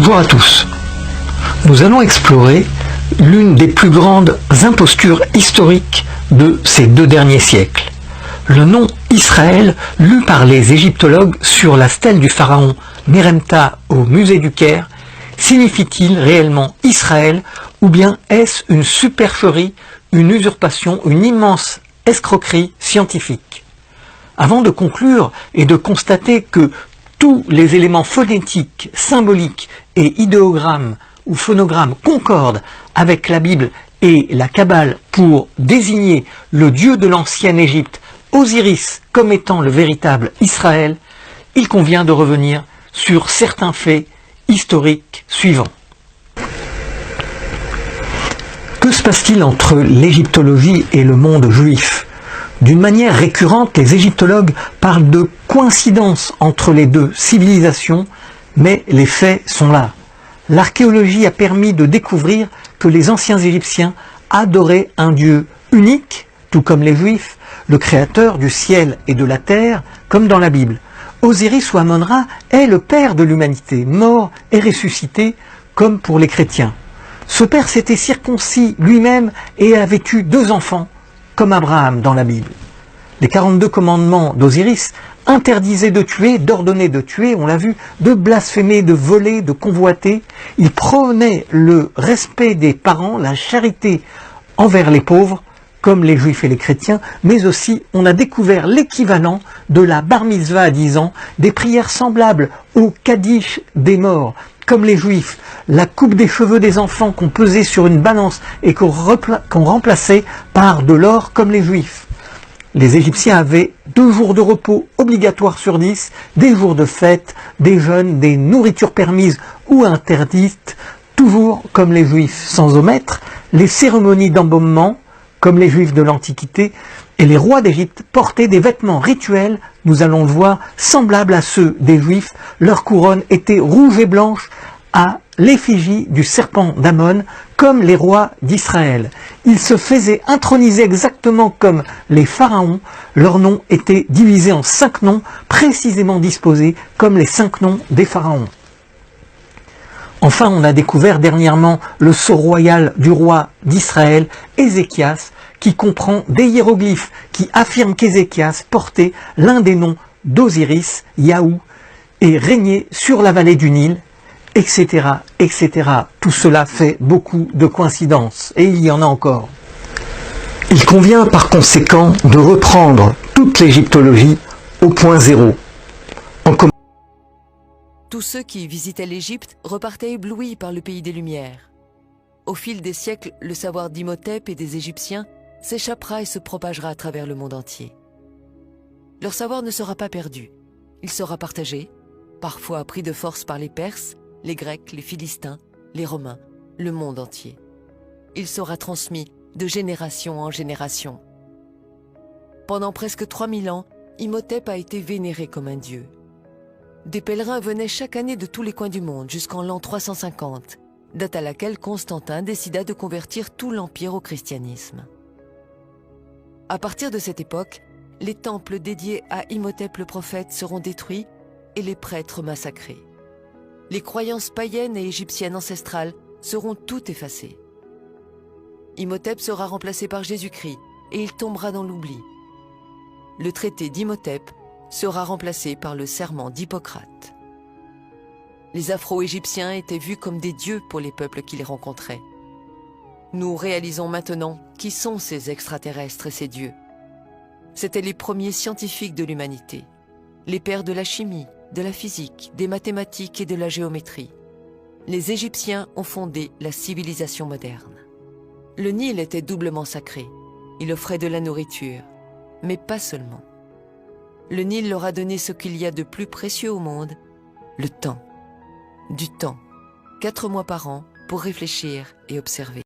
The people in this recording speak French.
Bonjour à tous. Nous allons explorer l'une des plus grandes impostures historiques de ces 2 derniers siècles. Le nom Israël, lu par les égyptologues sur la stèle du pharaon Neremta au musée du Caire, signifie-t-il réellement Israël ou bien est-ce une supercherie, une usurpation, une immense escroquerie scientifique? Avant de conclure et de constater que tous les éléments phonétiques, symboliques et idéogrammes ou phonogrammes concordent avec la Bible et la Kabbale pour désigner le dieu de l'ancienne Égypte, Osiris, comme étant le véritable Israël, il convient de revenir sur certains faits historiques suivants. Que se passe-t-il entre l'égyptologie et le monde juif? D'une manière récurrente, les égyptologues parlent de coïncidence entre les 2 civilisations, mais les faits sont là. L'archéologie a permis de découvrir que les anciens Égyptiens adoraient un Dieu unique, tout comme les Juifs, le créateur du ciel et de la terre, comme dans la Bible. Osiris ou Amon-Ra est le père de l'humanité, mort et ressuscité, comme pour les chrétiens. Ce père s'était circoncis lui-même et avait eu 2 enfants, comme Abraham dans la Bible. Les 42 commandements d'Osiris interdisaient de tuer, d'ordonner de tuer, on l'a vu, de blasphémer, de voler, de convoiter. Il prônait le respect des parents, la charité envers les pauvres, comme les juifs et les chrétiens, mais aussi on a découvert l'équivalent de la bar mitzvah à 10 ans, des prières semblables au kaddish des morts, comme les juifs, la coupe des cheveux des enfants qu'on pesait sur une balance et qu'on remplaçait par de l'or comme les juifs. Les Égyptiens avaient 2 jours de repos obligatoires sur 10, des jours de fête, des jeûnes, des nourritures permises ou interdites, toujours comme les juifs, sans omettre les cérémonies d'embaumement, comme les juifs de l'Antiquité, et les rois d'Égypte portaient des vêtements rituels, nous allons le voir, semblables à ceux des juifs. Leur couronne était rouge et blanche à l'effigie du serpent d'Amon, comme les rois d'Israël. Ils se faisaient introniser exactement comme les pharaons. Leurs noms étaient divisés en 5 noms, précisément disposés comme les 5 noms des pharaons. Enfin, on a découvert dernièrement le sceau royal du roi d'Israël, Ézéchias, qui comprend des hiéroglyphes qui affirment qu'Ézéchias portait l'un des noms d'Osiris, Yahou, et régnait sur la vallée du Nil, etc., etc. Tout cela fait beaucoup de coïncidences, et il y en a encore. Il convient par conséquent de reprendre toute l'égyptologie au point zéro. Tous ceux qui visitaient l'Égypte repartaient éblouis par le pays des Lumières. Au fil des siècles, le savoir d'Imhotep et des Égyptiens s'échappera et se propagera à travers le monde entier. Leur savoir ne sera pas perdu. Il sera partagé, parfois pris de force par les Perses, les Grecs, les Philistins, les Romains, le monde entier. Il sera transmis de génération en génération. Pendant presque 3000 ans, Imhotep a été vénéré comme un dieu. Des pèlerins venaient chaque année de tous les coins du monde jusqu'en l'an 350, date à laquelle Constantin décida de convertir tout l'Empire au christianisme. À partir de cette époque, les temples dédiés à Imhotep le prophète seront détruits et les prêtres massacrés. Les croyances païennes et égyptiennes ancestrales seront toutes effacées. Imhotep sera remplacé par Jésus-Christ et il tombera dans l'oubli. Le traité d'Imhotep sera remplacé par le serment d'Hippocrate. Les Afro-Égyptiens étaient vus comme des dieux pour les peuples qui les rencontraient. Nous réalisons maintenant qui sont ces extraterrestres et ces dieux. C'étaient les premiers scientifiques de l'humanité, les pères de la chimie, de la physique, des mathématiques et de la géométrie. Les Égyptiens ont fondé la civilisation moderne. Le Nil était doublement sacré. Il offrait de la nourriture, mais pas seulement. Le Nil leur a donné ce qu'il y a de plus précieux au monde, le temps. Du temps, 4 mois par an pour réfléchir et observer.